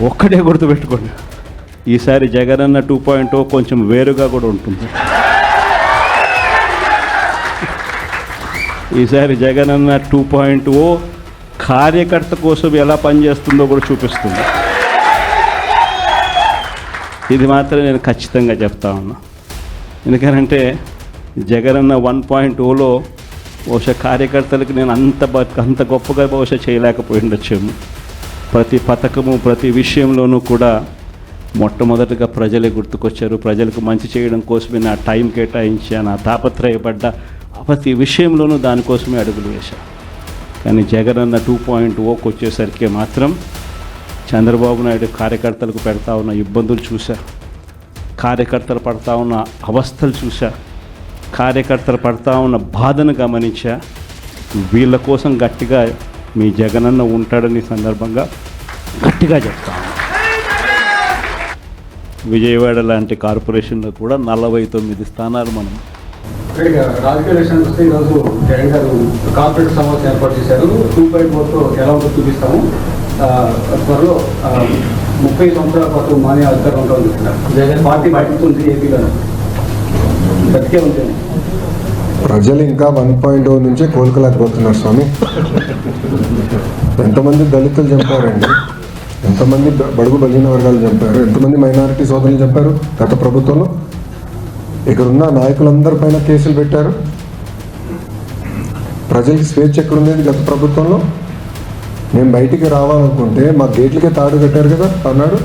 ఒక్కటే గుర్తుపెట్టుకోండి, ఈసారి జగనన్న 2.0 కొంచెం వేరుగా కూడా ఉంటుంది. ఈసారి జగనన్న 2.0 కార్యకర్త కోసం ఎలా పనిచేస్తుందో కూడా చూపిస్తుంది. ఇది మాత్రం నేను ఖచ్చితంగా చెప్తా ఉన్నా. ఎందుకనంటే జగనన్న 1.0లో బహుశా కార్యకర్తలకు నేను అంత గొప్పగా బహుశా చేయలేకపోయి ఉండొచ్చేమో. ప్రతి పథకము ప్రతి విషయంలోనూ కూడా మొట్టమొదటిగా ప్రజలే గుర్తుకొచ్చారు. ప్రజలకు మంచి చేయడం కోసమే నా టైం కేటాయించా, నా తాపత్రయపడ్డా, ప్రతి విషయంలోనూ దానికోసమే అడుగులు వేశా. కానీ జగనన్న 2.0కి వచ్చేసరికి మాత్రం చంద్రబాబు నాయుడు కార్యకర్తలకు పెడతా ఉన్న ఇబ్బందులు చూశా, కార్యకర్తలు పడతా ఉన్న అవస్థలు చూశా, కార్యకర్తలు పడతా ఉన్న బాధను గమనించా. వీళ్ళ కోసం గట్టిగా మీ జగనన్న ఉంటాడని సందర్భంగా గట్టిగా చెప్తాను. విజయవాడ లాంటి కార్పొరేషన్లో కూడా 49 స్థానాలు మనం. రాజకీయ విషయానికి వస్తే ఈరోజు జగన్ గారు కార్పొరేట్ సమావేశం ఏర్పాటు చేశారు. 2.4తో ఎలా ఉంటుందో చూపిస్తాము. త్వరలో 30 సంవత్సరాల పాటు మానే అధికారం ఉంటామని చెప్తున్నారు. జగన్ పార్టీ పట్టుకుంది ఏపీలో బతికే ఉంటుంది. ప్రజలు ఇంకా 1.0 నుంచే కోలుకోలేకపోతున్నారు స్వామి. ఎంతమంది దళితులు చంపారండి, ఎంతమంది బడుగు బలిన వర్గాలు చంపారు, ఎంతమంది మైనారిటీ సోదరులు చంపారు గత ప్రభుత్వంలో. ఇక్కడున్న నాయకులందరి పైన కేసులు పెట్టారు. ప్రజలకి స్వేచ్ఛ ఎక్కడుండేది గత ప్రభుత్వంలో. మేము బయటికి రావాలనుకుంటే మా గేట్లకే తాడు కట్టారు కదా అన్నాడు.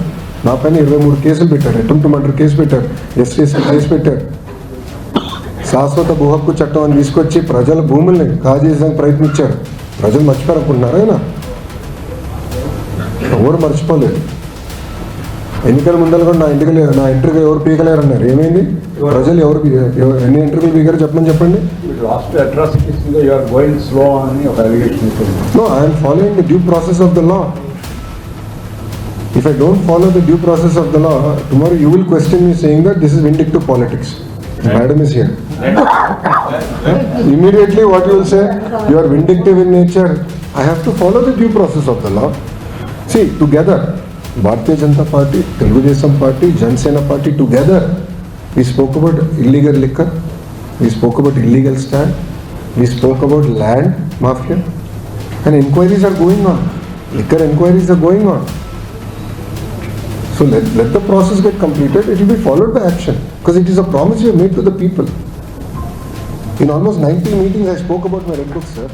నా పైన 23 కేసులు పెట్టారు, అటెంప్ట్ మర్డర్ కేసు పెట్టారు, ఎస్టీసీ కేసు పెట్టారు. శాశ్వత భూ హక్కు చట్టం అని తీసుకొచ్చి ప్రజల భూముల్ని కాజేయడానికి ప్రయత్నించారు. ప్రజలు మర్చిపోయారనుకుంటున్నారా? అయినా ఎవరు మర్చిపోలేదు. ఎన్నికల ముందర కూడా నా ఇంటర్వ్యూ ఎవరు పీకలేరు అన్నారు. ఏమైంది? ప్రజలు ఎన్ని ఇంటర్వ్యూలు పీకారు చెప్పండి. No, I am following the due process of the law. If I don't follow the due process of the law, tomorrow you will question me saying that this is vindictive politics. Madam is here. Immediately what you will say, you are vindictive in nature. I have to follow the due process of the law. See, together, Bharatiya Janata Party, Telugu Desam Party, Janasena Party, together, we spoke about illegal liquor, we spoke about illegal stand, we spoke about land mafia, and inquiries are going on. Liquor inquiries are going on. So let the process get completed. It will be followed by action because it is a promise we have made to the people. In almost 90 meetings I spoke about my Red Book, sir.